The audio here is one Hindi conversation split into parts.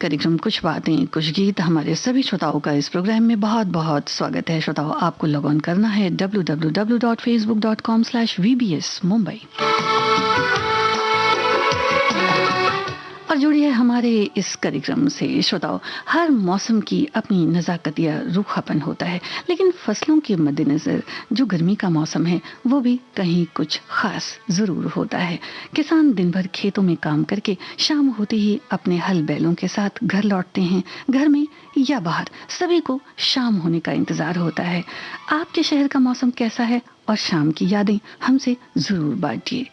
कार्यक्रम कुछ बातें कुछ गीत हमारे सभी श्रोताओं का इस प्रोग्राम में बहुत बहुत स्वागत है। श्रोताओं, आपको लॉग ऑन करना है www.facebook.com/vbs मुंबई और जुड़िए हमारे इस कार्यक्रम से। श्रोताओं, हर मौसम की अपनी नज़ाकत या रूखापन होता है, लेकिन फसलों के मद्देनज़र जो गर्मी का मौसम है वो भी कहीं कुछ खास ज़रूर होता है। किसान दिन भर खेतों में काम करके शाम होते ही अपने हल बैलों के साथ घर लौटते हैं। घर में या बाहर सभी को शाम होने का इंतज़ार होता है। आपके शहर का मौसम कैसा है और शाम की यादें हमसे ज़रूर बांटिए।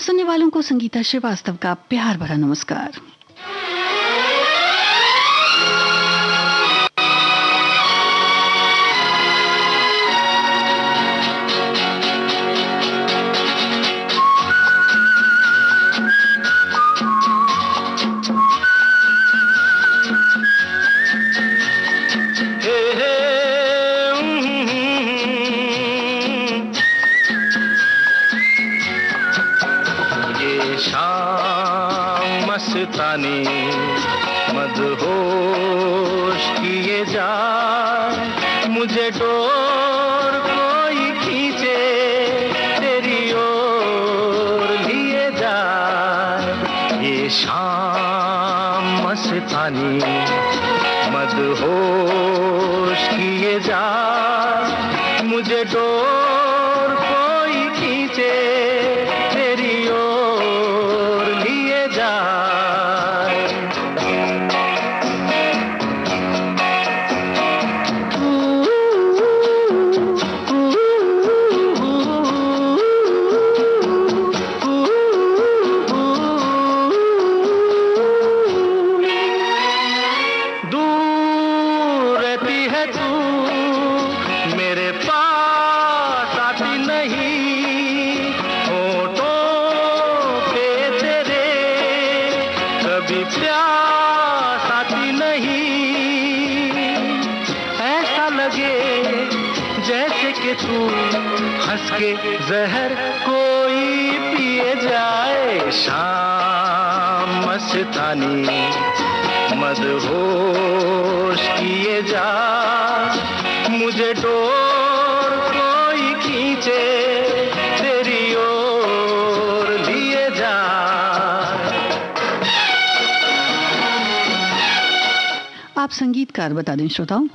सुनने वालों को संगीता श्रीवास्तव का प्यार भरा नमस्कार। मस्तानी मदहोश किए जा, मुझे डोर कोई खींचे तेरी ओर लिए जा। ये शाम मस्तानी मदहोश किए जा, मुझे डोर कोई खींचे तेरी ओर लिए जा। के जहर कोई पिए जाए। शाम मस्तानी मदहोश किए जा, मुझे डोर कोई खींचे तेरी ओर लिए जा। आप संगीतकार बता दें श्रोताओं।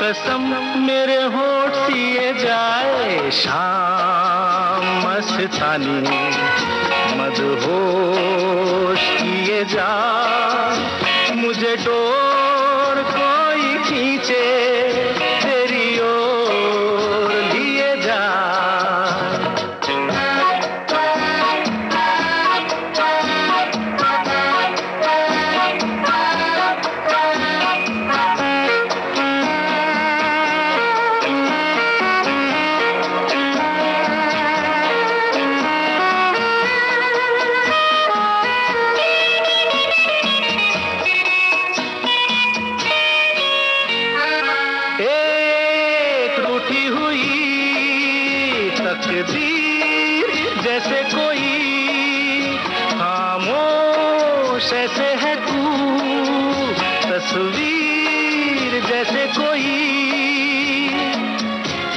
कसम मेरे होठ सिए जाए। शाम मस्तानी मदहोश किए जा, मुझे डोर कोई खींचे तेरी ओर लिए जा। जैसे कोई खामोश ऐसे है तू, तस्वीर जैसे कोई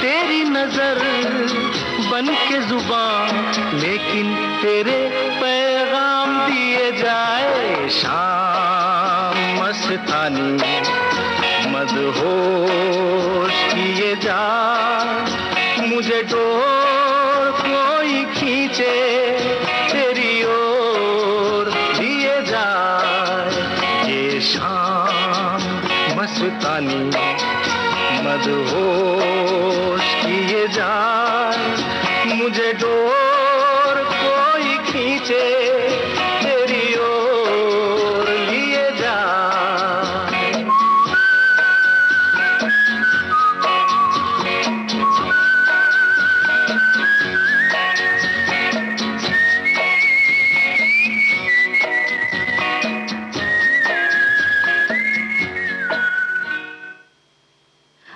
तेरी नजर बन के जुबान, लेकिन तेरे पैगाम दिए जाए। शाम मस्तानी मदहोश किए जा, मुझे डोर कोई खींचे तेरी ओर लिए जा। ये शाम मस्तानी मदहोश किए जाए, मुझे डोर कोई खींचे तेरी ओर लिए जाए।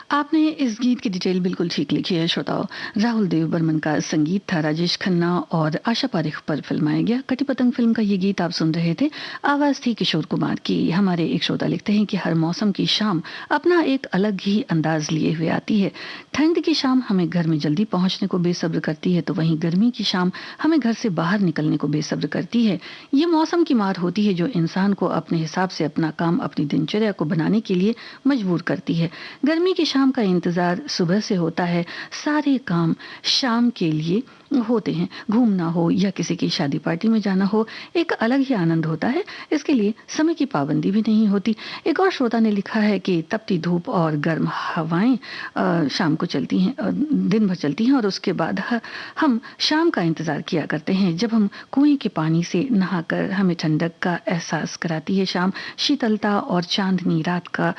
आपने इस गीत की डिटेल बिल्कुल ठीक लिखी है श्रोताओ। राहुल देव बर्मन का संगीत था, राजेश खन्ना और आशा पारेख पर फिल्माया गया कटी पतंग फिल्म का ये गीत आप सुन रहे थे। आवाज थी किशोर कुमार की। हमारे एक श्रोता लिखते हैं कि हर मौसम की शाम अपना एक अलग ही अंदाज लिए हुए आती है। ठंड की शाम हमें घर में जल्दी पहुंचने को बेसब्र करती है, तो वहीं गर्मी की शाम हमें घर से बाहर निकलने को बेसब्र करती है। ये मौसम की मार होती है जो इंसान को अपने हिसाब से अपना काम, अपनी दिनचर्या को बनाने के लिए मजबूर करती है। गर्मी की शाम का इंतजार सुबह से होता है, सारे काम शाम के लिए होते हैं। घूमना हो या किसी की शादी पार्टी में जाना हो, एक अलग ही आनंद होता है। इसके लिए समय की पाबंदी भी नहीं होती। एक और श्रोता ने लिखा है कि तपती धूप और गर्म हवाएं शाम को चलती हैं, दिन भर चलती हैं, और उसके बाद हम शाम का इंतजार किया करते हैं जब हम कुएं के पानी से नहाकर हमें ठंडक का एहसास कराती है शाम। शीतलता और चांदनी रात का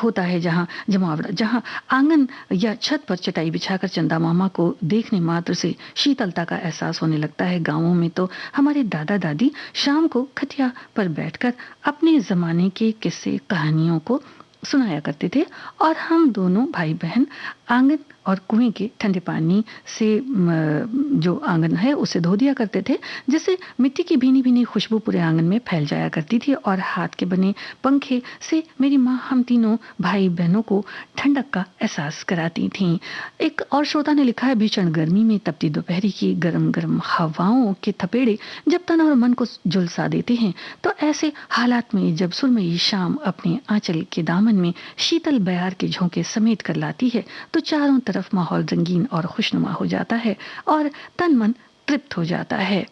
होता है जहाँ जमावड़ा, जहाँ आंगन या छत पर चटाई बिछाकर चंदा मामा को देखने मात्र से शीतलता का एहसास होने लगता है। गांवों में तो हमारे दादा दादी शाम को खटिया पर बैठकर अपने जमाने के किस्से कहानियों को सुनाया करते थे, और हम दोनों भाई बहन आंगन और कुएं के ठंडे पानी से जो आंगन है उसे धो दिया करते थे, जिससे मिट्टी की भीनी भीनी खुशबू पूरे आंगन में फैल जाया करती थी। और हाथ के बने पंखे से मेरी माँ हम तीनों भाई बहनों को ठंडक का एहसास कराती थीं। एक और श्रोता ने लिखा है, भीषण गर्मी में तपती दोपहरी की गर्म गर्म हवाओं के थपेड़े जब तन और मन को झुलसा देते हैं, तो ऐसे हालात में जब सुरमई शाम अपने आंचल के दामन में शीतल बयार के झोंके समेट कर लाती है, तो चारों तरफ माहौल रंगीन और खुशनुमा हो जाता है और तन मन तृप्त हो जाता है।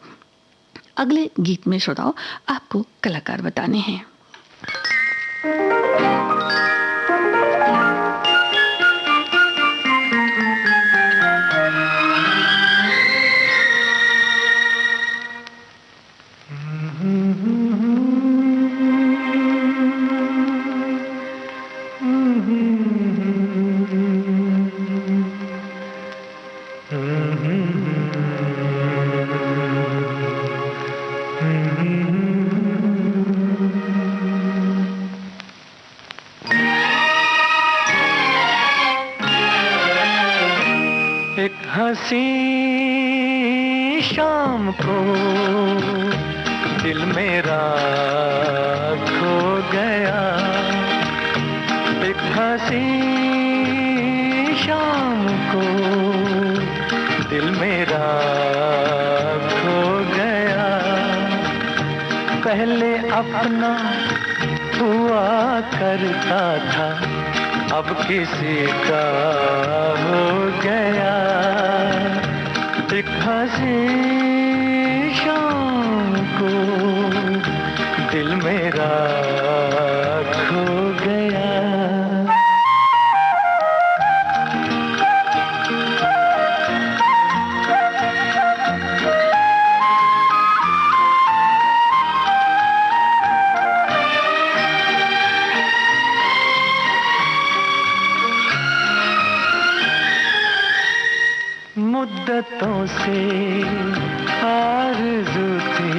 अगले गीत में श्रोताओं आपको कलाकार बताने हैं। एक हंसी शाम को दिल मेरा खो गया, एक हंसी शाम को दिल मेरा खो गया। पहले अपना हुआ करता था, अब किसी का हो गया। एक हंसी शाम को दिल मेरा खो गया। मुद्दतों से आरज़ू थी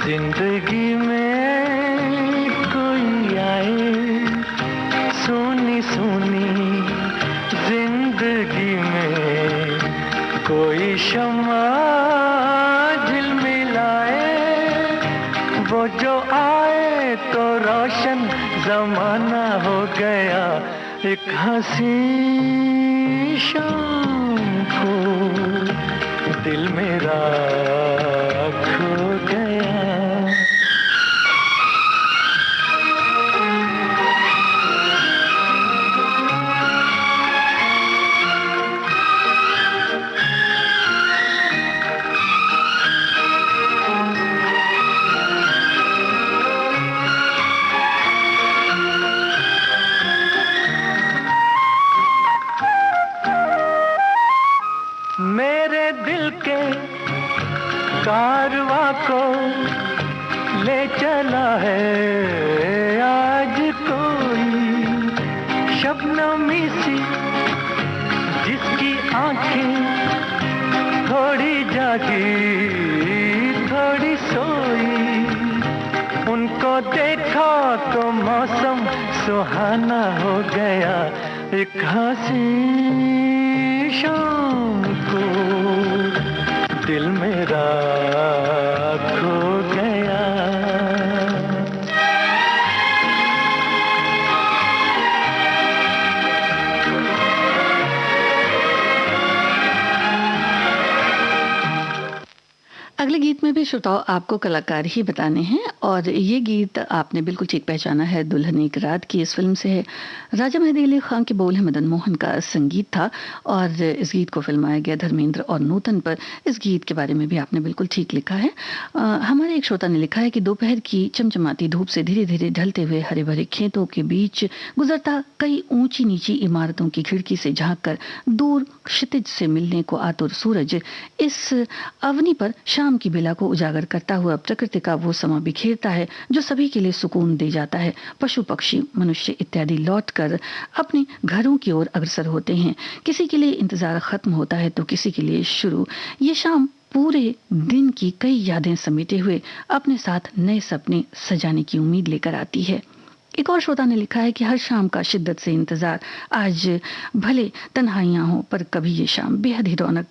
जिंदगी में कोई आए, सुनी सुनी जिंदगी में कोई शम्मा झिलमिलाए। वो जो आए तो रोशन जमाना हो गया। एक हंसी शाम को दिल मेरा खो गया। मेरे दिल के कारवां को ले चला है आज कोई शबनमी सी, जिसकी आंखें थोड़ी जागी थोड़ी सोई। उनको देखा तो मौसम सुहाना हो गया, एक हंसी शाम को दिल मेरा खो गया। अगले गीत में भी श्रोताओं आपको कलाकार ही बताने हैं और ये गीत आपने बिल्कुल ठीक पहचाना है, दुल्हन एक रात की इस फिल्म से है। राजा मेहदी अली खान के बोल है, मदन मोहन का संगीत था और इस गीत को फिल्माया गया धर्मेंद्र और नूतन पर। इस गीत के बारे में भी आपने बिल्कुल ठीक लिखा है। हमारे एक श्रोता ने लिखा है कि दोपहर की चमचमाती धूप से धीरे धीरे ढलते हुए हरे भरे खेतों के बीच गुजरता कई ऊंची नीची इमारतों की खिड़की से झांक कर दूर क्षितिज से मिलने को आतुर सूरज इस अवनी पर शाम की बेला को उजागर करता हुआ प्रकृति का वो समा बिखेरता है जो सभी के लिए सुकून दे जाता है। पशु पक्षी मनुष्य इत्यादि लौटकर अपने घरों की ओर अग्रसर होते हैं। किसी के लिए इंतजार खत्म होता है तो किसी के लिए शुरू। ये शाम पूरे दिन की कई यादें समेटे हुए अपने साथ नए सपने सजाने की उम्मीद लेकर आती है। एक और श्रोता ने लिखा है कि हर शाम का शिद्दत से इंतजार, आज भले तन्हाइयां हो पर कभी ये शाम बेहद ही रौनक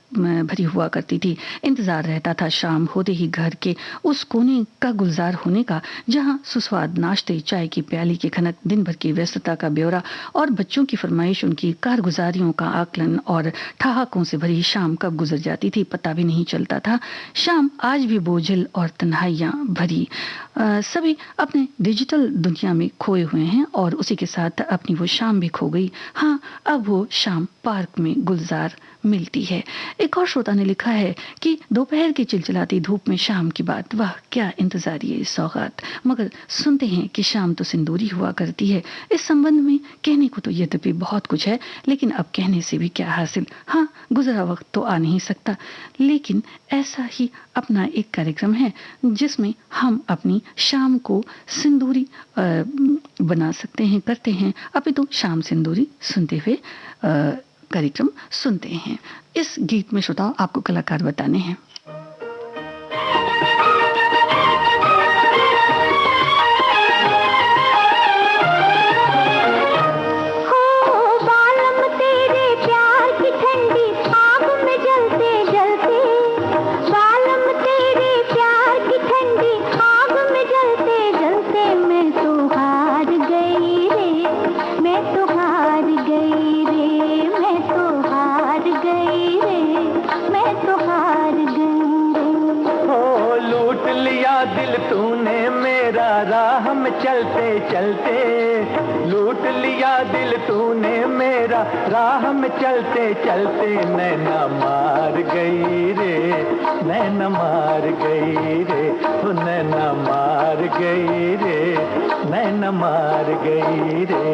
भरी हुआ करती थी। इंतजार रहता था शाम होते ही घर के उस कोने का गुलजार होने का जहां सुस्वाद नाश्ते, चाय की प्याली की खनक, दिन भर की व्यस्तता का ब्यौरा और बच्चों की फरमाइश, उनकी कारगुजारियों का आकलन और ठहाकों से भरी शाम कब गुजर जाती थी पता भी नहीं चलता था। शाम आज भी बोझिल और तन्हाइयां भरी। सभी अपने डिजिटल दुनिया में खोए हुए हैं और उसी के साथ अपनी वो शाम भी खो गई। हाँ, अब वो शाम पार्क में गुलजार मिलती है। एक और श्रोता ने लिखा है कि दोपहर की चिलचिलाती धूप में शाम की बात, वाह क्या इंतजार ये सौगात। मगर सुनते हैं कि शाम तो सिंदूरी हुआ करती है। इस संबंध में कहने को तो यद्यपि बहुत कुछ है, लेकिन अब कहने से भी क्या हासिल। हाँ, गुजरा वक्त तो आ नहीं सकता, लेकिन ऐसा ही अपना एक कार्यक्रम है जिसमें हम अपनी शाम को सिंदूरी बना सकते हैं, करते हैं। अभी तो शाम सिंदूरी सुनते हुए कार्यक्रम सुनते हैं। इस गीत में श्रोताओं आपको कलाकार बताने हैं। चलते चलते लूट लिया दिल तूने मेरा, राह में चलते चलते नैना मार गई रे, नैना मार गई रे, ओ नैना मार गई रे, नैना मार गई रे।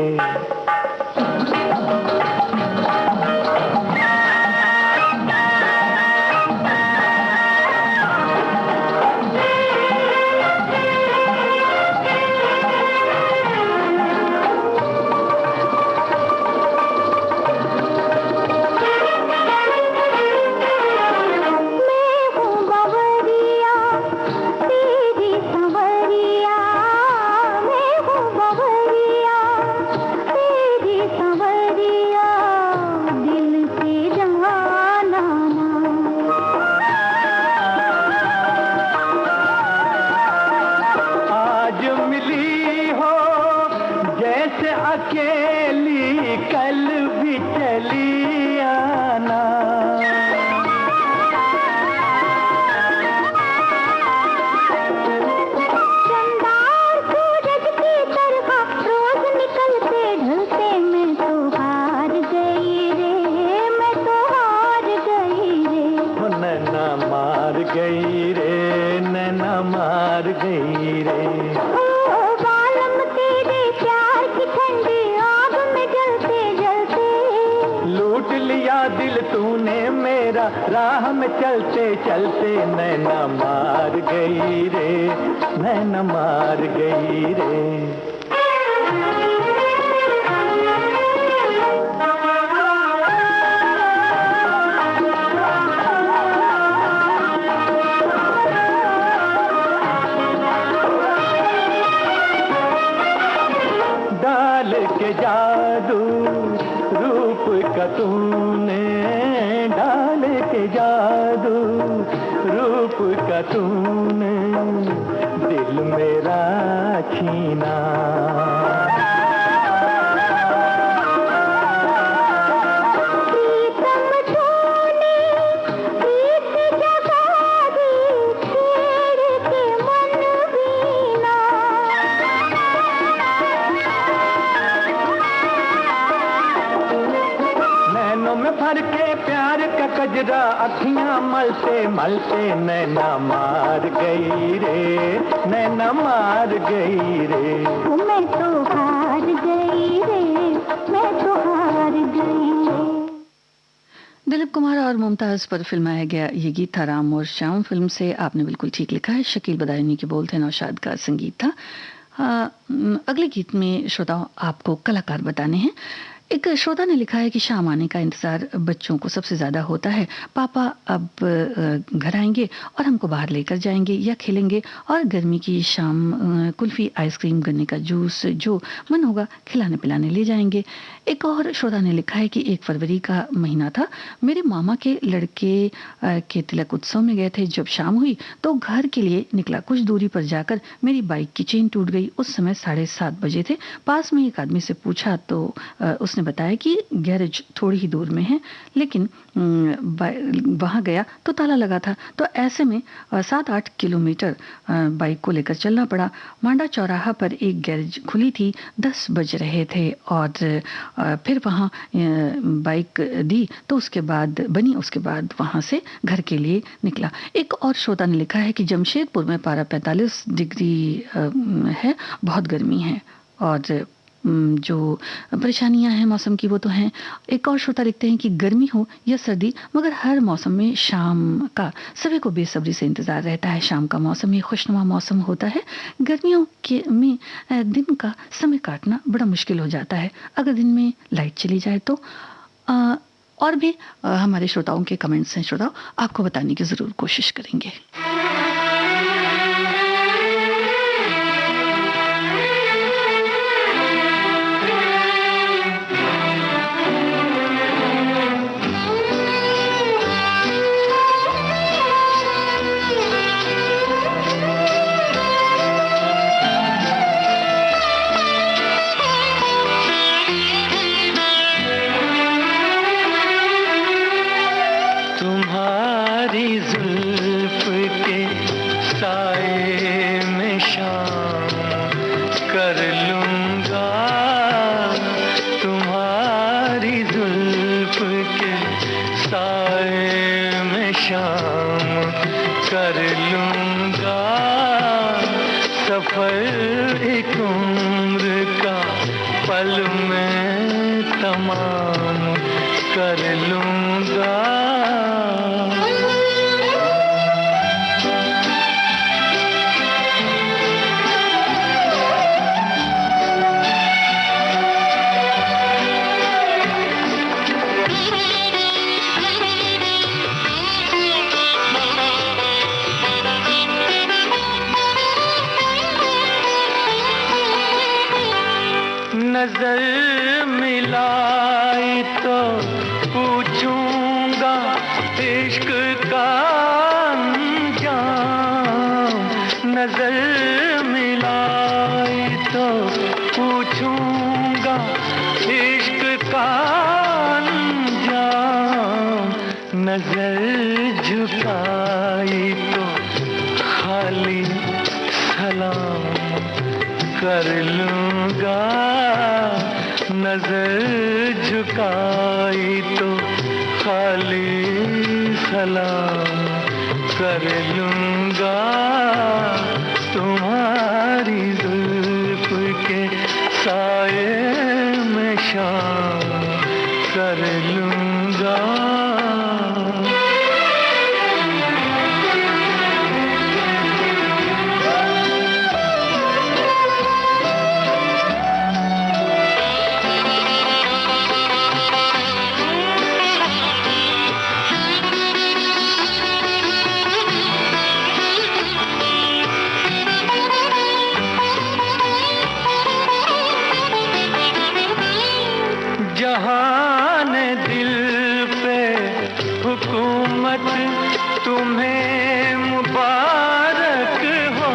मेरा, राह में चलते चलते नैना मार गई रे, नैना मार गई रे। डाल के जादू रूप का तूने, डाल के जादू रूप का तूने दिल मेरा छीना। भर के प्यार का कजरा अखियां मलते मलते नैना मार गई रे, नैना मार गई रे। मैं तो हार गई रे, मैं तो हार गई रे। दिलीप कुमार और मुमताज पर फिल्माया गया ये गीत था राम और श्याम फिल्म से। आपने बिल्कुल ठीक लिखा है। शकील बदायूनी के बोल थे, नौशाद का संगीत था। अगले गीत में श्रोताओं आपको कलाकार बताने हैं। एक श्रोता ने लिखा है कि शाम आने का इंतजार बच्चों को सबसे ज्यादा होता है। पापा अब घर आएंगे और हमको बाहर लेकर जाएंगे या खेलेंगे, और गर्मी की शाम कुल्फी, आइसक्रीम, गन्ने का जूस जो मन होगा खिलाने पिलाने ले जाएंगे। एक और श्रोता ने लिखा है कि 1 फरवरी का महीना था, मेरे मामा के लड़के के तिलक उत्सव में गए थे। जब शाम हुई तो घर के लिए निकला। कुछ दूरी पर जाकर मेरी बाइक की चेन टूट गई। उस समय 7:30 बजे थे। पास में एक आदमी से पूछा तो उसने बताया कि गैरेज थोड़ी ही दूर में है, लेकिन वहां गया तो ताला लगा था। तो ऐसे में 7-8 किलोमीटर बाइक को लेकर चलना पड़ा। मांडा चौराहा पर एक गैरेज खुली थी, 10 बज रहे थे, और फिर वहां बाइक दी तो उसके बाद वहां से घर के लिए निकला। एक और श्रोता ने लिखा है कि जमशेदपुर में पारा 45 डिग्री है, बहुत गर्मी है, और जो परेशानियां हैं मौसम की वो तो हैं। एक और श्रोता लिखते हैं कि गर्मी हो या सर्दी, मगर हर मौसम में शाम का सभी को बेसब्री से इंतजार रहता है। शाम का मौसम ही खुशनुमा मौसम होता है। गर्मियों के में दिन का समय काटना बड़ा मुश्किल हो जाता है अगर दिन में लाइट चली जाए तो। और भी हमारे श्रोताओं के कमेंट्स हैं, श्रोताओं आपको बताने की जरूर कोशिश करेंगे। नजर मिलाई तो पूछूंगा इश्क का अंजाम। नजर मिलाई तो पूछूंगा इश्क का अंजाम। नजर झुकाई तो खाली सलाम कर लूंगा। नजर झुकाई तो खाली सलाम कर लूंगा। तुम्हारी जुल्फ के साए में शाम कर लूंगा। हुकूमत तुम्हें मुबारक हो,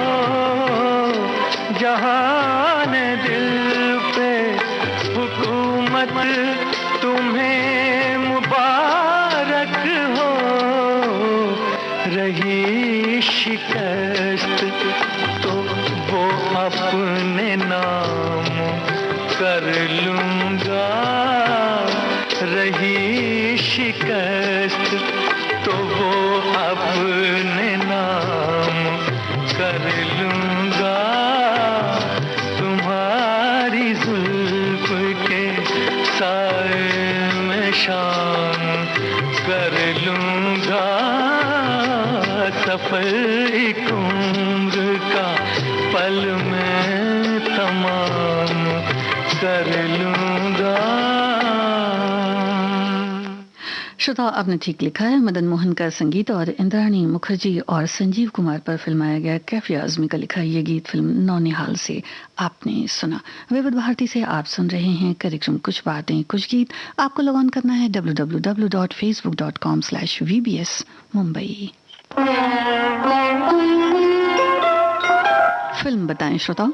जहान दिल पे हुकूमत तुम्हें मुबारक हो। रही शिकस्त तो वो अपने नाम कर लूँगा, रही शिकस्त तो वो अपने नाम कर लूँगा। तुम्हारी जुल्फ के साए में शाम कर लूँगा। सफर एक उम्र का पल में तमाम कर लूँगा। श्रोता, आपने ठीक लिखा है। मदन मोहन का संगीत और इंद्राणी मुखर्जी और संजीव कुमार पर फिल्माया गया कैफे आजमी का लिखा ये गीत फिल्म नौनिहाल से आपने सुना। विविध भारती से आप सुन रहे हैं कार्यक्रम कुछ बातें कुछ गीत। आपको लॉग ऑन करना है www.facebook.com/vbs मुंबई। फिल्म बताएं श्रोताओ।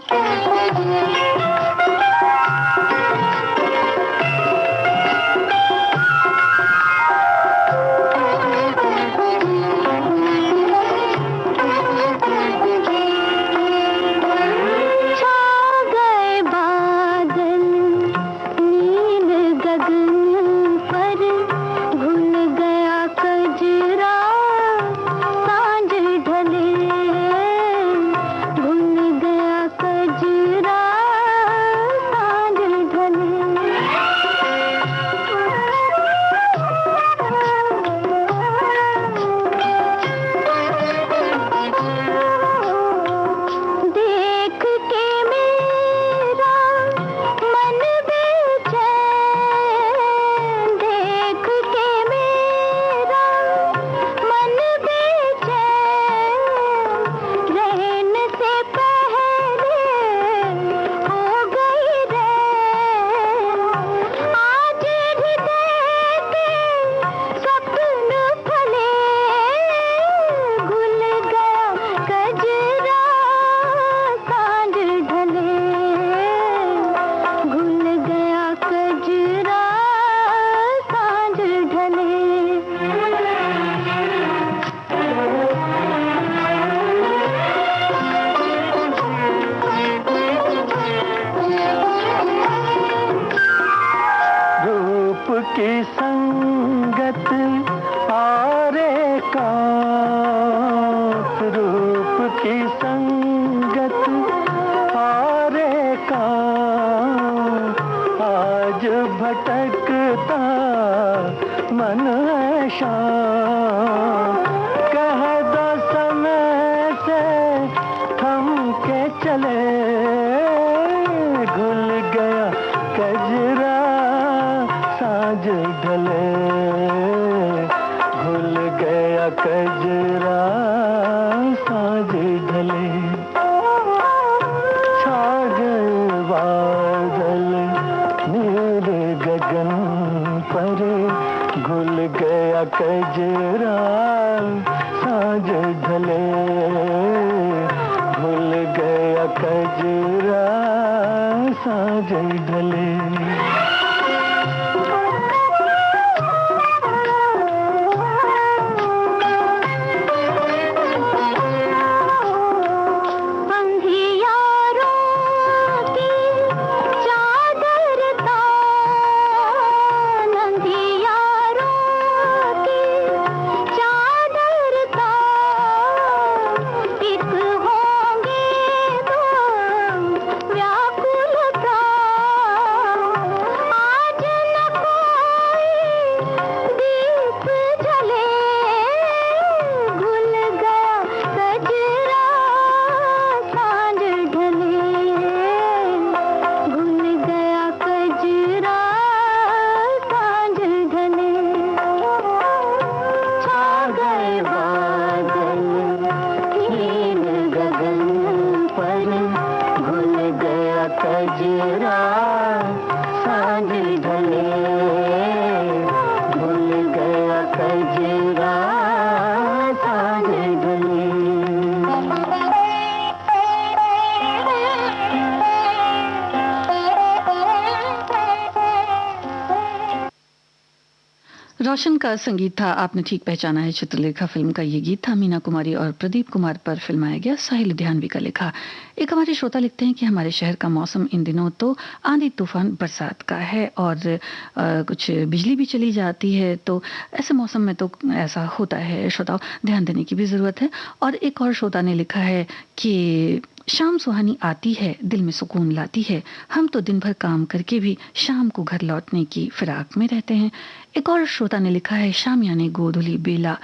रोशन का संगीत था, आपने ठीक पहचाना है। चित्रलेखा फिल्म का ये गीत था, मीना कुमारी और प्रदीप कुमार पर फिल्माया गया, साहिल लुधियानवी का लिखा। एक हमारे श्रोता लिखते हैं कि हमारे शहर का मौसम इन दिनों तो आंधी तूफान बरसात का है और कुछ बिजली भी चली जाती है, तो ऐसे मौसम में तो ऐसा होता है श्रोताओं, ध्यान देने की भी ज़रूरत है। और एक और श्रोता ने लिखा है कि शाम सुहानी आती है, दिल में सुकून लाती है, हम तो दिन भर काम करके भी शाम को घर लौटने की फिराक में रहते हैं। एक और श्रोता ने लिखा है, शाम यानी गोधुली बेला,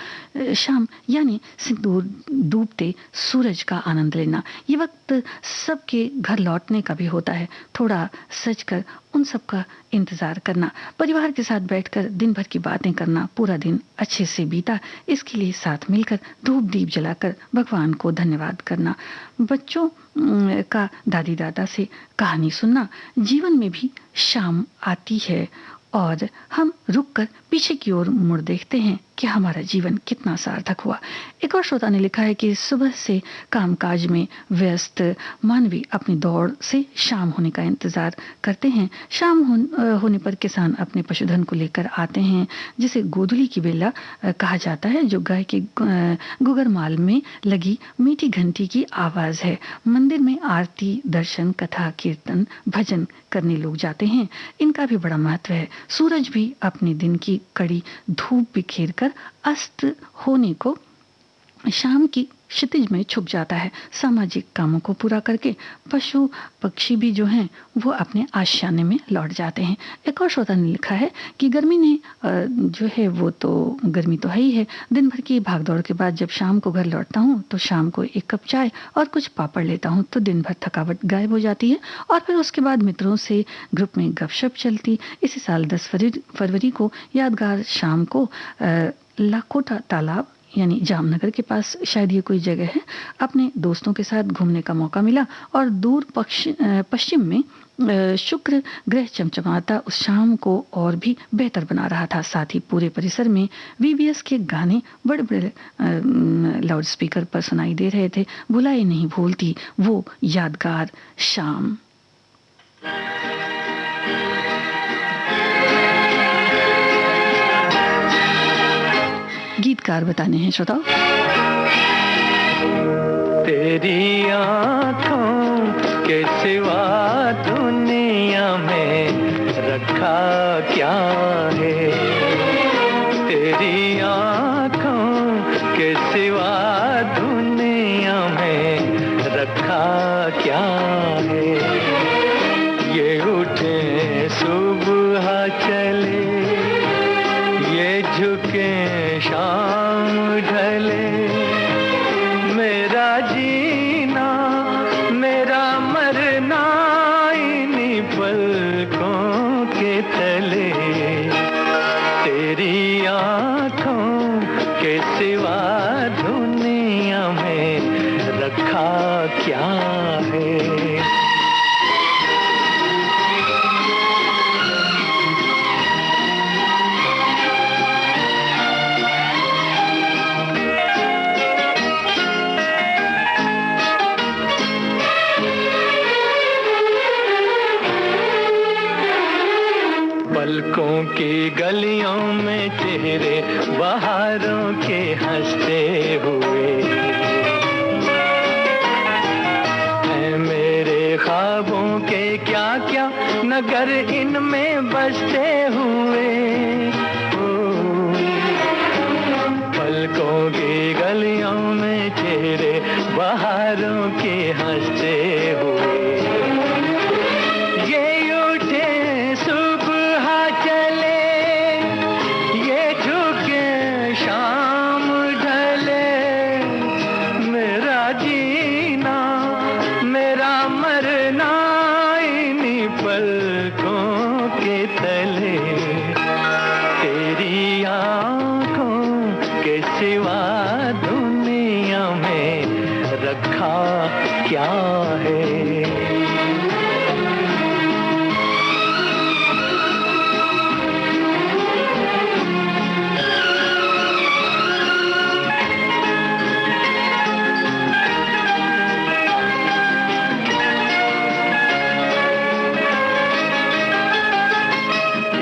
शाम यानी सिंदूर डूबते सूरज का आनंद लेना। ये वक्त सबके घर लौटने का भी होता है, थोड़ा सज कर उन सब का इंतजार करना, परिवार के साथ बैठकर दिन भर की बातें करना, पूरा दिन अच्छे से बीता इसके लिए साथ मिलकर धूप दीप जलाकर भगवान को धन्यवाद करना, बच्चों का दादी दादा से कहानी सुनना। जीवन में भी शाम आती है और हम रुककर पीछे की ओर मुड़ देखते हैं कि हमारा जीवन कितना सार्थक हुआ। एक और श्रोता ने लिखा है कि सुबह से कामकाज में व्यस्त मानवी अपनी दौड़ से शाम होने का इंतजार करते हैं। शाम होने पर किसान अपने पशुधन को लेकर आते हैं, जिसे गोधुली की बेला कहा जाता है, जो गाय के गुगरमाल में लगी मीठी घंटी की आवाज है। मंदिर में आरती, दर्शन, कथा, कीर्तन, भजन करने लोग जाते हैं। इनका भी बड़ा महत्व है। सूरज भी अपने दिन की कड़ी धूप बिखेर कर अस्त होने को शाम की क्षितिज में छुप जाता है। सामाजिक कामों को पूरा करके पशु पक्षी भी जो हैं वो अपने आशियाने में लौट जाते हैं। एक और श्रोता ने लिखा है कि गर्मी ने जो है वो तो गर्मी तो है ही है, दिन भर की भागदौड़ के बाद जब शाम को घर लौटता हूँ तो शाम को एक कप चाय और कुछ पापड़ लेता हूँ तो दिन भर थकावट गायब हो जाती है और फिर उसके बाद मित्रों से ग्रुप में गपशप चलती। इसी साल 10 फरवरी को यादगार शाम को लाखोटा तालाब यानी जामनगर के पास शायद ये कोई जगह है, अपने दोस्तों के साथ घूमने का मौका मिला और दूर पश्चिम में शुक्र ग्रह चमचमाता उस शाम को और भी बेहतर बना रहा था। साथ ही पूरे परिसर में वीवीएस के गाने बड़े बड़े लाउड स्पीकर पर सुनाई दे रहे थे। भुलाई नहीं भूलती वो यादगार शाम। गीतकार बताने हैं श्रोताओ। तेरी आंखों के सिवा दुनिया में रखा क्या है, तेरी आंखों के सिवा दुनिया में रखा क्या है। ये उठे सुबह चले, ये झुके शाम ढले, मेरा जीना मेरा मरना इन्हीं पलकों के तले। तेरी आंखों के सिवा दुनिया में रखा क्या है। पलकों की गलियों में चेहरे बहारों के हंसते हुए हैं, मेरे ख्वाबों के क्या क्या नगर इनमें बसते हुए। पलकों की गलियों में चेहरे बहारों के हंसते हुए, क्या है।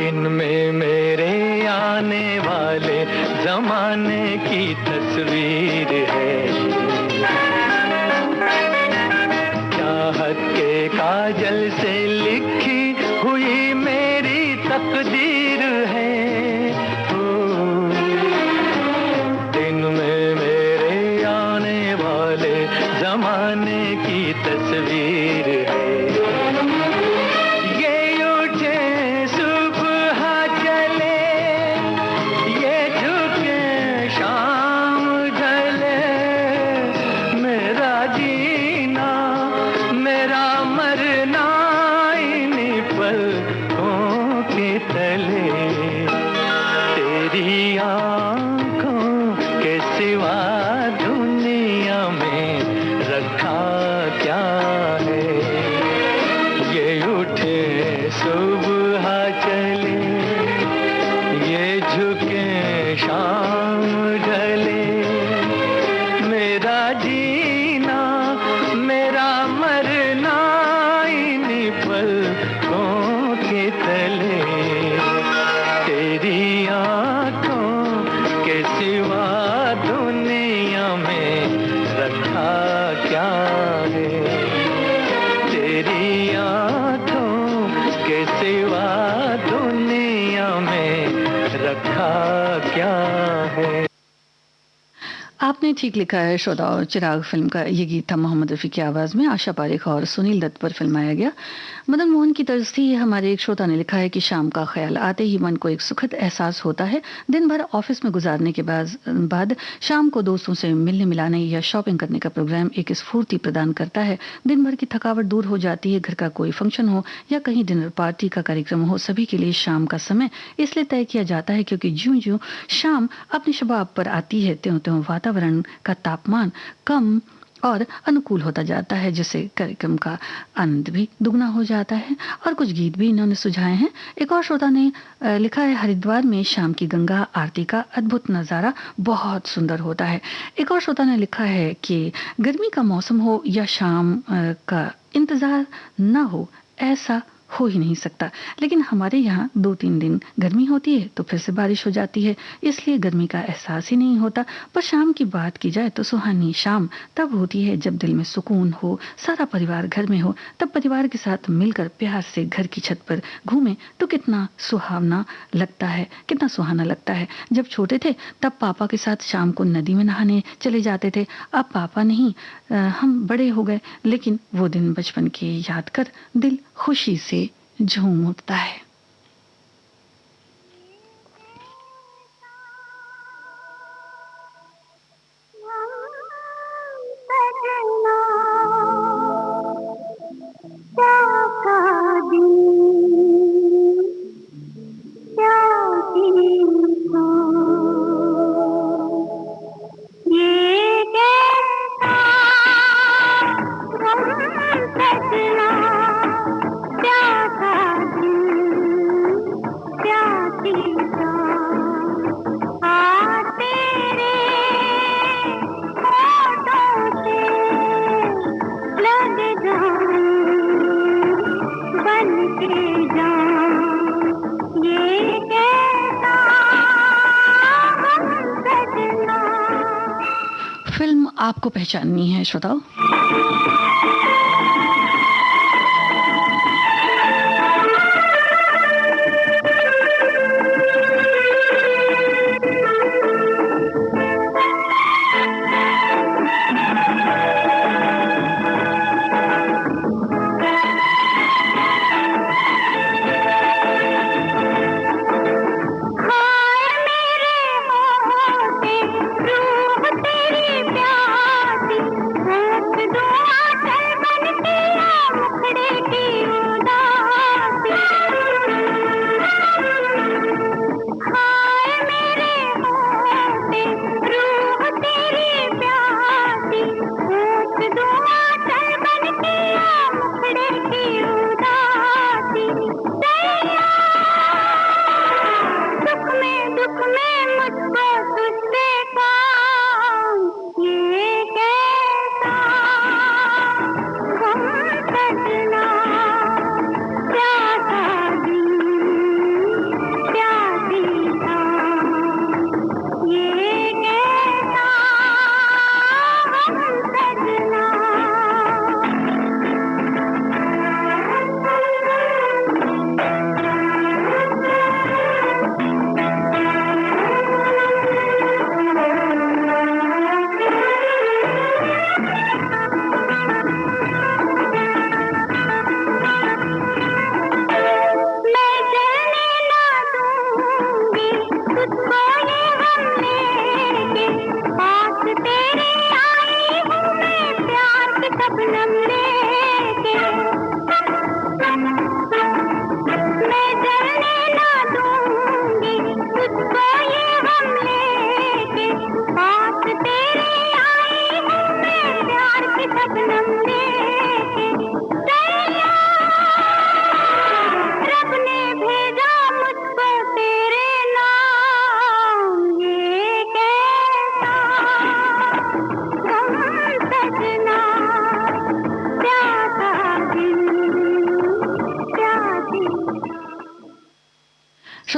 इनमें मेरे आने वाले जमाने की तस्वीर है, चाहत के काजल से लिखी हुई मेरी तकदीर है। ओ, दिन में मेरे आने वाले जमाने की तस्वीर है। ये उठे सुबह चले, ये झुके शाम ढले, मेरा जीना मेरा मरना इन्हीं पलकों के तले। तेरी आंखों के सिवा दुनिया में रखा क्या है। ये उठे सुबह चले, ये झुके शाम ढले, मेरा जीना मेरा मरना इन्हीं पलकों के तले। तेरी आंखों के सिवा दुनिया में रखा क्या है। तेरी आंखों के सिवा दुनिया में रखा क्या है। आपने ठीक लिखा है श्रोताओं। चिराग फिल्म का ये गीत था मोहम्मद रफ़ी की आवाज़ में, आशा पारेख और सुनील दत्त पर फिल्माया गया। मदन मोहन की तर्ज थी। हमारे एक श्रोता ने लिखा है कि शाम का ख्याल आते ही मन को एक सुखद एहसास होता है। दिन भर ऑफिस में गुजारने के बाद शाम को दोस्तों से मिलने मिलाने या शॉपिंग करने का प्रोग्राम एक स्फूर्ति प्रदान करता है। दिन भर की थकावट दूर हो जाती है। घर का कोई फंक्शन हो या कहीं डिनर पार्टी का कार्यक्रम हो, सभी के लिए शाम का समय इसलिए तय किया जाता है क्योंकि ज्यों ज्यों शाम अपनी शबाब पर आती है त्यों त्यों वातावरण का तापमान कम और अनुकूल होता जाता है, जिससे कार्यक्रम का आनंद भी दुगना हो जाता है। और कुछ गीत भी इन्होंने सुझाए हैं। एक और श्रोता ने लिखा है, हरिद्वार में शाम की गंगा आरती का अद्भुत नज़ारा बहुत सुंदर होता है। एक और श्रोता ने लिखा है कि गर्मी का मौसम हो या शाम का इंतज़ार ना हो, ऐसा हो ही नहीं सकता। लेकिन हमारे यहाँ 2-3 दिन गर्मी होती है तो फिर से बारिश हो जाती है, इसलिए गर्मी का एहसास ही नहीं होता। पर शाम की बात की जाए तो सुहानी शाम तब होती है जब दिल में सुकून हो, सारा परिवार घर में हो। तब परिवार के साथ मिलकर प्यार से घर की छत पर घूमें तो कितना सुहावना लगता है, कितना सुहाना लगता है। जब छोटे थे तब पापा के साथ शाम को नदी में नहाने चले जाते थे। अब पापा नहीं, हम बड़े हो गए, लेकिन वो दिन बचपन के याद कर दिल खुशी से झूम उठता है। फिल्म आपको पहचाननी है श्रोताओ। रूह तेरी प्यासी,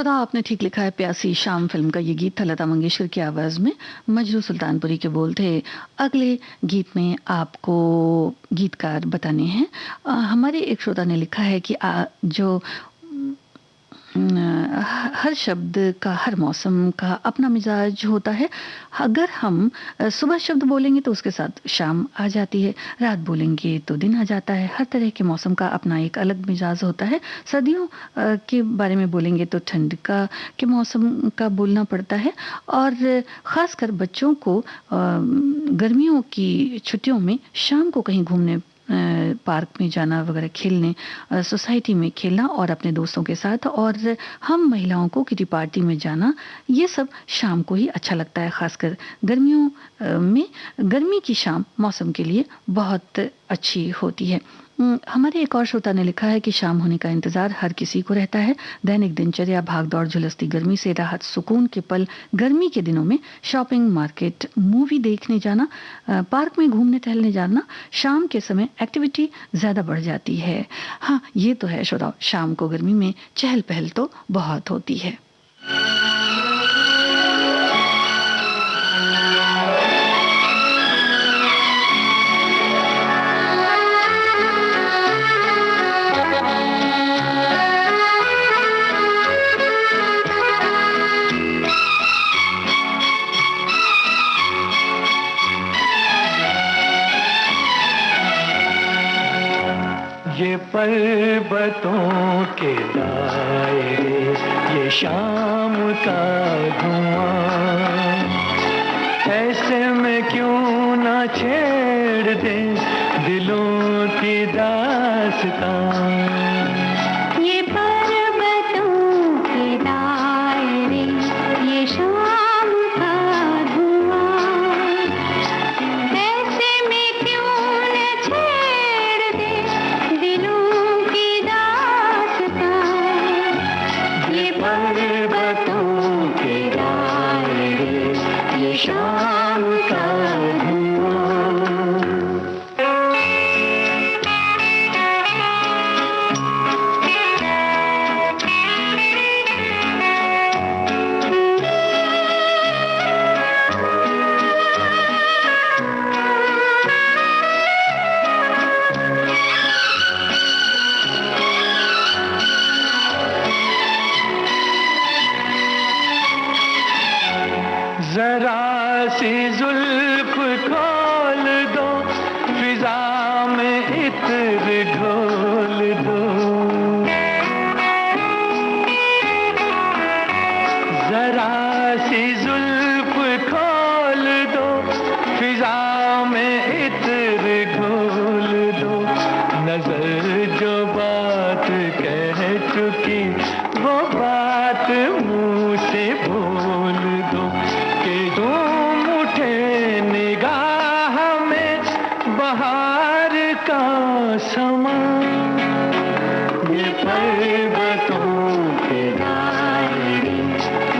श्रोता, आपने ठीक लिखा है। प्यासी शाम फिल्म का ये गीत था लता मंगेशकर की आवाज में, मजरू सुल्तानपुरी के बोल थे। अगले गीत में आपको गीतकार बताने हैं। हमारे एक श्रोता ने लिखा है कि जो हर शब्द का, हर मौसम का अपना मिजाज होता है। अगर हम सुबह शब्द बोलेंगे तो उसके साथ शाम आ जाती है, रात बोलेंगे तो दिन आ जाता है। हर तरह के मौसम का अपना एक अलग मिजाज होता है। सर्दियों के बारे में बोलेंगे तो ठंड का के मौसम का बोलना पड़ता है, और ख़ासकर बच्चों को गर्मियों की छुट्टियों में शाम को कहीं घूमने, पार्क में जाना वगैरह, खेलने, सोसाइटी में खेलना और अपने दोस्तों के साथ, और हम महिलाओं को किटी पार्टी में जाना, ये सब शाम को ही अच्छा लगता है। खासकर गर्मियों में गर्मी की शाम मौसम के लिए बहुत अच्छी होती है। हमारे एक और श्रोता ने लिखा है कि शाम होने का इंतजार हर किसी को रहता है। दैनिक दिनचर्या, भागदौड़, झुलसती गर्मी से राहत, सुकून के पल। गर्मी के दिनों में शॉपिंग, मार्केट, मूवी देखने जाना, पार्क में घूमने टहलने जाना, शाम के समय एक्टिविटी ज़्यादा बढ़ जाती है। हाँ, ये तो है श्रोताओ, शाम को गर्मी में चहल पहल तो बहुत होती है। ये पर्वतों के दायरे, ये शाम का धुआं, ऐसे में क्यों ना छेड़ दे दिलों की दास्तां। ये पर्वतों के दायरे, ये शाम का धुआं, ऐसे में क्यों न छेड़ दे दिलों की दास्तां। ये पर्वतों के दायरे, ये शाम का धुआं। जरा सी जुल्फ खोल दो, फिजा में इत्र घोल दो। जरा सी जुल्फ खोल दो, फिजा में इत्र घोल दो। नजर जो बात कह चुकी, वो बात मुंह से बोल दो। कि तुम उठे निगाह में बहार का समा। ये पर्वतों के दायरे,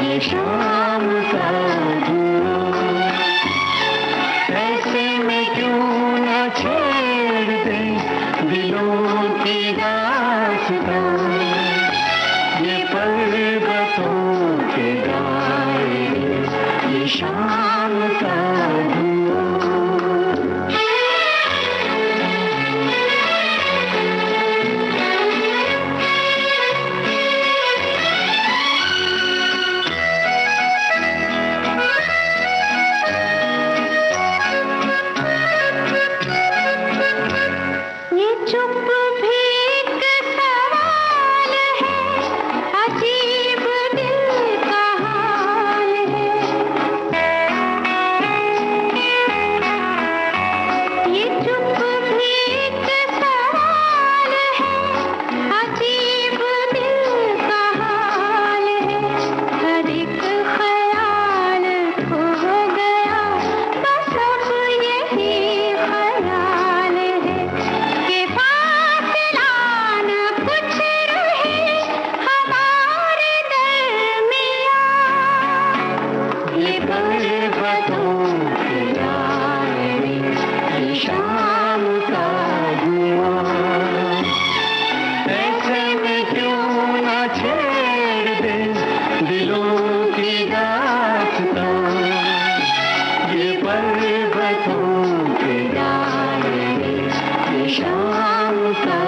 ये शाम का धुआं, ऐसे में क्यों न छेड़ दे दिलों की दास्तां। ये पर्वतों के दायरे, ये शाम का धुआं। ये चुप भी एक सवाल है, अजीब दिल का हाल है। बतों के दायरे ये शाम का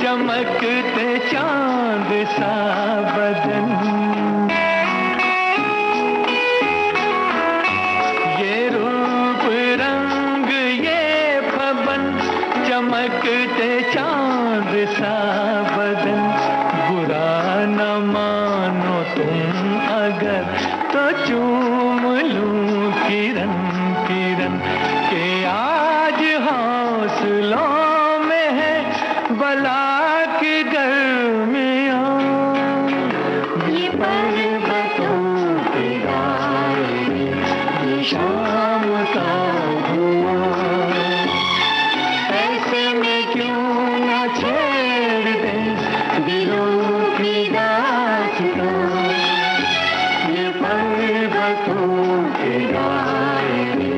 चमकते चांद सा बदन, ये रूप रंग ये पवन, चमकते चांद सा बदन, बुरा न मानो तुम अगर तो चूम लूं किरण किरण के आज हौसलों में है बला शाम का धुआं, ऐसे में क्यों न छेड़ दे दिलों की दास्तां, ये पर्वतों के दायरे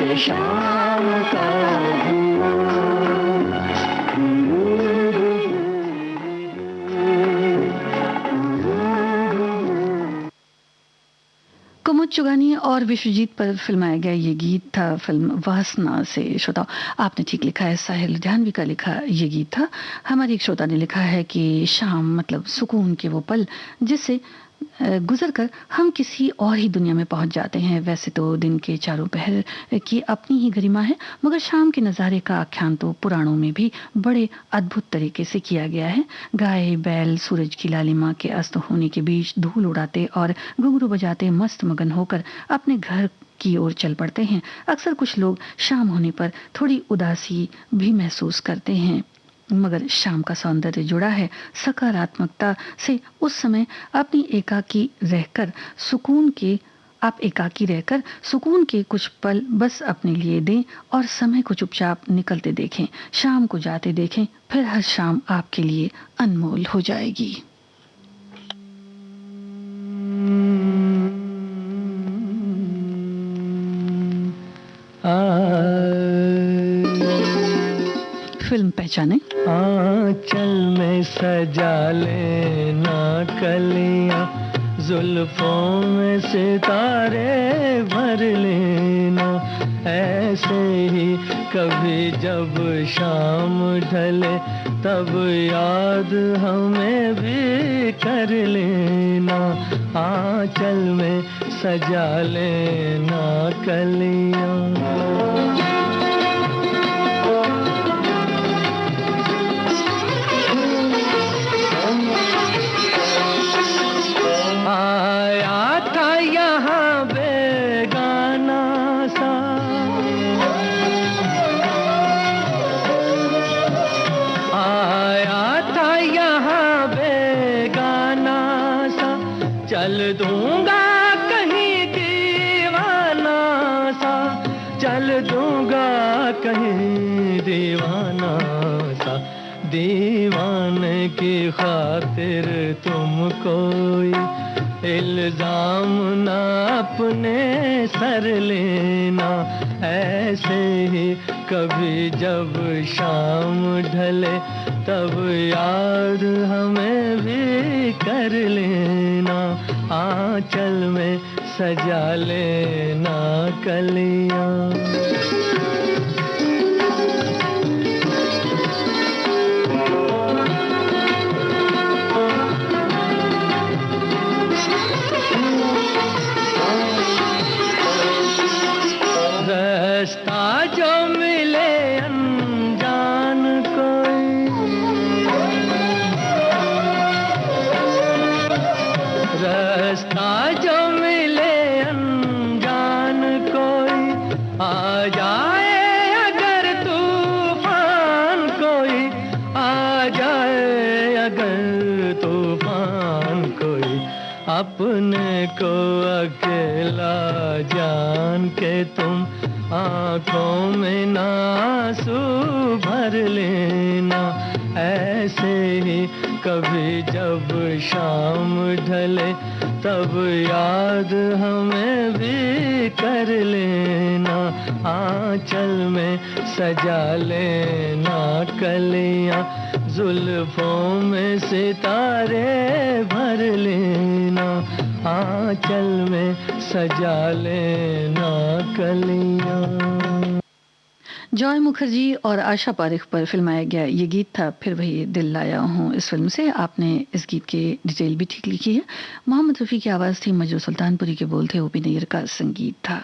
ये शाम का धुआं। कुमुद चुगानी और विश्वजीत पर फिल्माया गया ये गीत था फिल्म वासना से। श्रोता, आपने ठीक लिखा है, साहिल लुधियानवी का लिखा ये गीत था। हमारी एक श्रोता ने लिखा है कि शाम मतलब सुकून के वो पल जिससे गुजर कर हम किसी और ही दुनिया में पहुंच जाते हैं। वैसे तो दिन के चारों पहर की अपनी ही गरिमा है, मगर शाम के नज़ारे का आख्यान तो पुराणों में भी बड़े अद्भुत तरीके से किया गया है। गाय बैल सूरज की लालिमा के अस्त होने के बीच धूल उड़ाते और घुंघरू बजाते मस्त मगन होकर अपने घर की ओर चल पड़ते हैं। अक्सर कुछ लोग शाम होने पर थोड़ी उदासी भी महसूस करते हैं, मगर शाम का सौंदर्य जुड़ा है सकारात्मकता से। उस समय अपनी एकाकी रहकर सुकून के कुछ पल बस अपने लिए दें और समय को चुपचाप निकलते देखें, शाम को जाते देखें, फिर हर शाम आपके लिए अनमोल हो जाएगी। फिल्म पहचाने। आंचल में सजा लेना कलियां, जुल्फों में सितारे भर लेना, ऐसे ही कभी जब शाम ढले तब याद हमें भी कर लेना। आंचल में सजा लेना कलियां। आया था यहाँ बेगाना सा, आया था यहाँ बेगाना सा, चल दूंगा कहीं दीवाना सा, चल दूंगा कहीं दीवाना सा। दीवाने की खातिर तुम कोई इल्जाम न अपने सर लेना, ऐसे ही कभी जब शाम ढले तब याद हमें भी कर लेना। आंचल में सजा लेना कलियां। रास्ता जो मिले अनजान कोई, रास्ता जो मिले अनजान कोई, अपने को अकेला जान के तुम आंखों में ना आंसू भर लेना। ऐसे ही कभी जब शाम ढले तब याद हमें भी कर लेना। आंचल में सजा लेना कलियां, जुल्फों में सितारे भर लेना। आंचल में सजा लेना कलियां। जॉय मुखर्जी और आशा पारेख पर फिल्माया गया ये गीत था फिर वही दिल लाया हूँ इस फिल्म से। आपने इस गीत की डिटेल भी ठीक लिखी है। मोहम्मद रफ़ी की आवाज़ थी, मजरू सुल्तानपुरी के बोल थे, ओपी नैयर का संगीत था।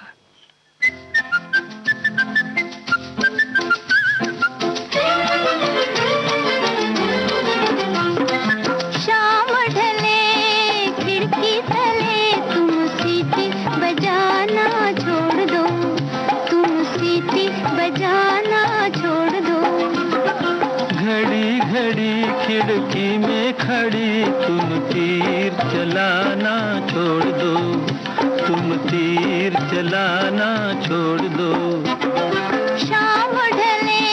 खिड़की में खड़ी तुम तीर चलाना छोड़ दो, तुम तीर चलाना छोड़ दो। शाम ढले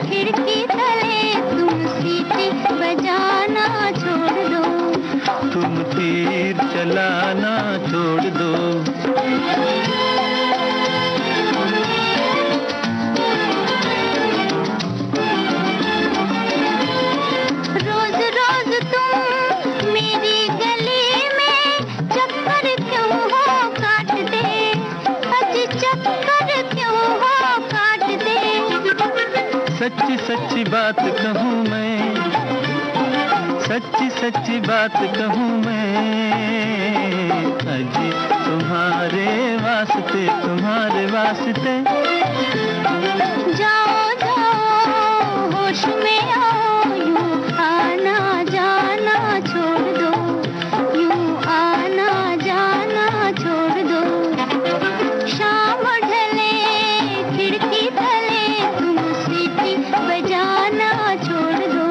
खिड़की तले तुम सीटी बजाना छोड़ दो, तुम तीर चलाना छोड़ दो। सच्ची सच्ची बात कहूँ मैं, सच्ची सच्ची बात कहूँ मैं, अजी तुम्हारे वास्ते, तुम्हारे वास्ते। जाओ जाओ होश में आओ, यूं आना जाना छोड़ दो, यूं आना जाना छोड़ दो। शाम ढले खिड़की तले तुम सीटी बजाना छोड़ दो,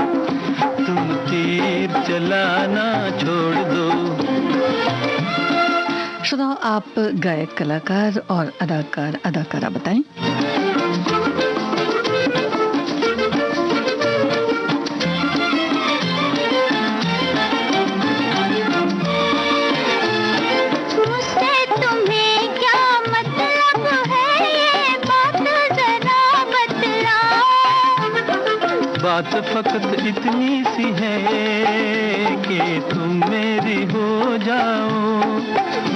तुम तीर चलाना छोड़ दो। श्रोताओ, आप गायक, कलाकार और अदाकार, अदाकारा बताएं। बात फकत इतनी सी है कि तुम मेरी हो जाओ,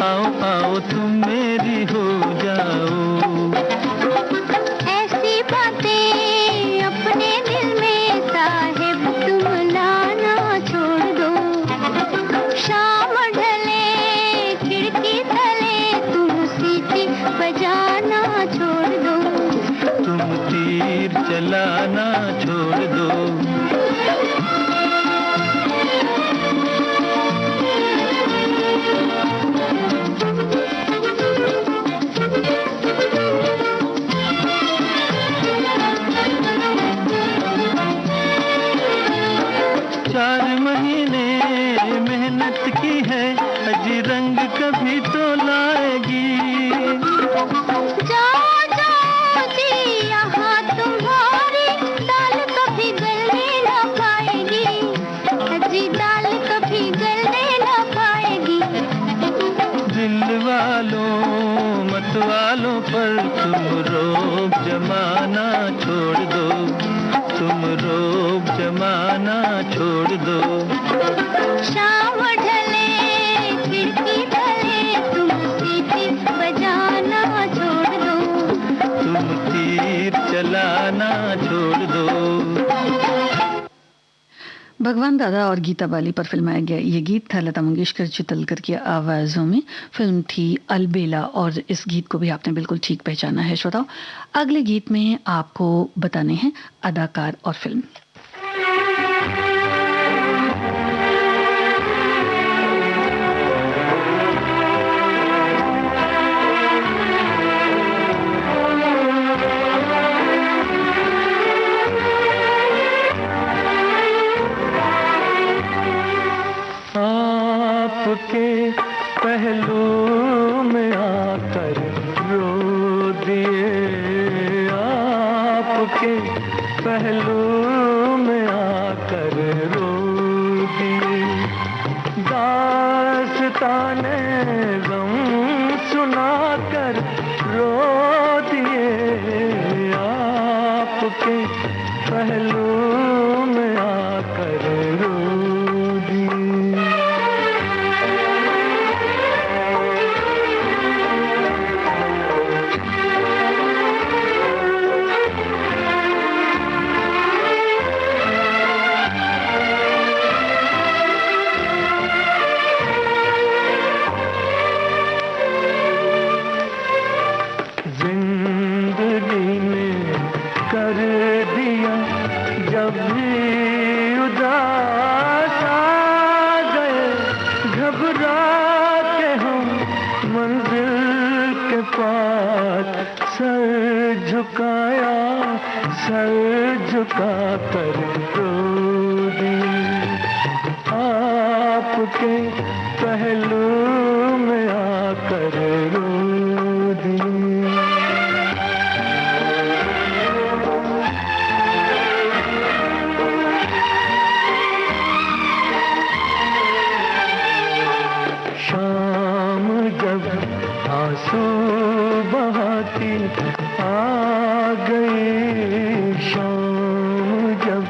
आओ आओ तुम मेरी हो जाओ। ऐसी बातें अपने दिल में साहिब तुम लाना छोड़ दो, शाम ढले खिड़की तले तुम सीटी बजाना छोड़ दो, तुम तीर चलाना छोड़ दो। चार महीने मेहनत की है, अजी रंग कभी तो लाएगी। जाओ जाओ जी यहाँ तुम्हारी दाल कभी गलने न पाएगी, अजी दाल कभी गलने न पाएगी। दिल वालों मत वालों पर तुम रोब जमाना छोड़ दो, तुम रोब जमाना छोड़ दो। शाम ढले खिड़की तले तुम सीटी बजाना छोड़ दो, तुम तीर चलाना छोड़ दो। भगवान दादा और गीता बाली पर फिल्माया गया ये गीत था लता मंगेशकर चितलकर की आवाज़ों में। फिल्म थी अलबेला और इस गीत को भी आपने बिल्कुल ठीक पहचाना है। श्रोताओ, अगले गीत में आपको बताने हैं अदाकार और फिल्म। आपके पहलू में आकर रो दिए। दास्ताने गम सुनाकर रो दिए, आपके पहलू में आकर रो दिए। जिंदगी ने कर दिया जब भी उदास आ गए, घबरा के हम मंजिल के पास सर झुकाया, सर झुका कर रो दिए। आपके पहलू में आकर रो दिए। शाम जब आंसू बहाती आ गई, शाम जब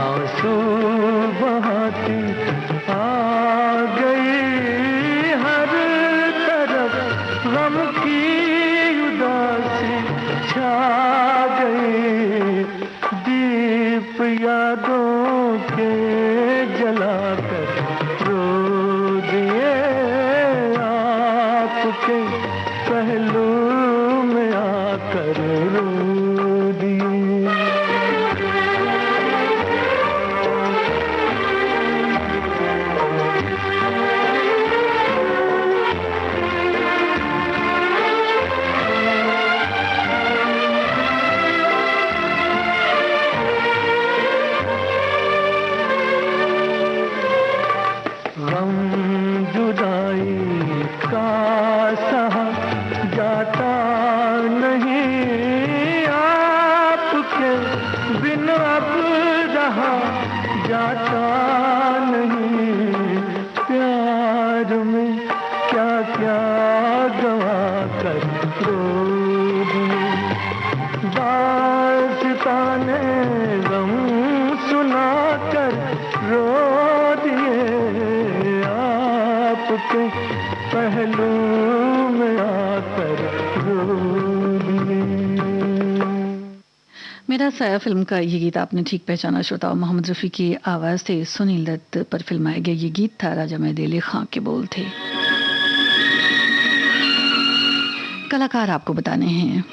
आंसू बहाती आ गई, हर तरफ गम की उदासी छा गई। दीप यादों के जलाकर रो दिए, आपके पहलू में आकर रो दिए। गम जुदाई का सहा जाता नहीं, आपके बिन अब रहा जाता नहीं। प्यार में क्या क्या गवा कर रो दिए, दास्ताने गम सुना कर रो दिए, आपके पहलू में आकर रो दिए। मेरा साया फिल्म का ये गीत आपने ठीक पहचाना श्रोताओं, मोहम्मद रफ़ी की आवाज़ से सुनील दत्त पर फिल्माया गया ये गीत था। राजा मेहदी खां के बोल थे। कलाकार आपको बताने हैं।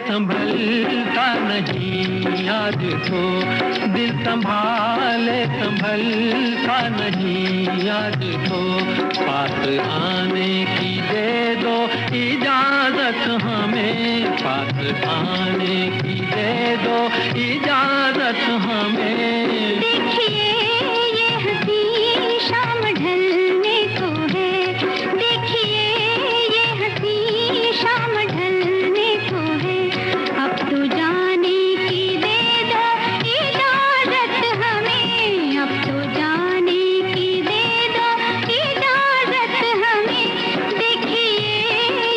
संभलता नहीं आज तो, दिल संभाले संभलता नहीं आज तो। पास आने की दे दो इजाजत हमें, पास आने की दे दो इजाजत हमें। देखिए ये हंसी शाम ढलने को है, देखिए ये हंसी शाम ढलने को है। अब तो जाने की दे दो इजाजत हमें, अब तो जाने की दे दो इजाजत हमें। देखिए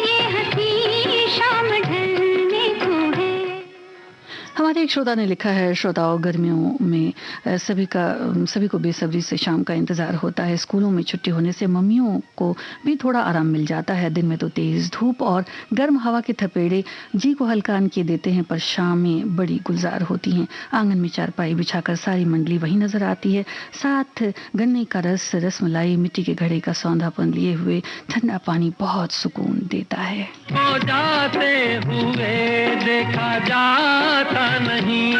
ये हंसी शाम ढलने को है। हमारे एक श्रोता ने लिखा है, श्रोताओं, गर्मियों में सभी को बेसब्री से शाम का इंतजार होता है। स्कूलों में छुट्टी होने से मम्मियों को भी थोड़ा आराम मिल जाता है। दिन में तो तेज धूप और गर्म हवा के थपेड़े जी को हल्कान किए देते हैं, पर शाम में बड़ी गुलजार होती हैं। आंगन में चारपाई बिछाकर सारी मंडली वहीं नजर आती है, साथ गन्ने का रस, रसमलाई, मिट्टी के घड़े का सौंधापन लिए हुए ठंडा पानी बहुत सुकून देता है। हो जाते हुए देखा जाता नहीं,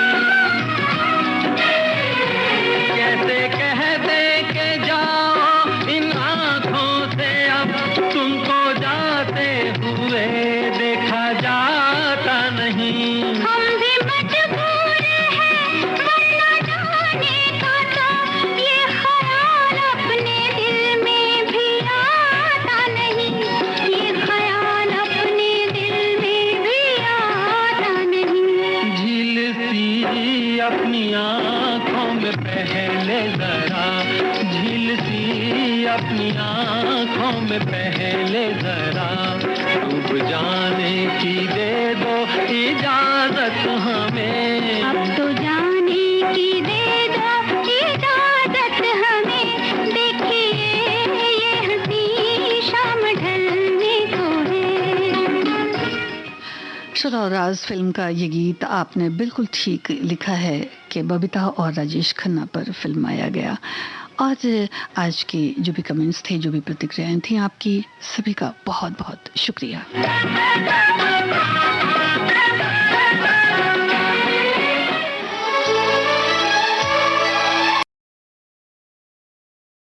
कैसे कह दे के जाओ इन आँखों से अब तुमको जाते हुए देखा जाता नहीं। हम भी मजबूर हैं वरना जाने का तो ये ख्याल अपने दिल में भी आता नहीं, ये ख्याल अपने दिल में भी आता नहीं। झील सी अपनी आँखों में पहले जरा, झील सी अपनी आँखों में पहले जरा, डूब जाने की दे दो इजाजत हमें। अब तो जाने की दे दो इजाजत हमें, देखिए ये हंसी शाम ढलने को है। श्रोता, राज फिल्म का ये गीत आपने बिल्कुल ठीक लिखा है कि बबीता और राजेश खन्ना पर फिल्माया गया। और आज के जो भी कमेंट्स थे, जो भी प्रतिक्रियाएं थी, आपकी सभी का बहुत बहुत शुक्रिया।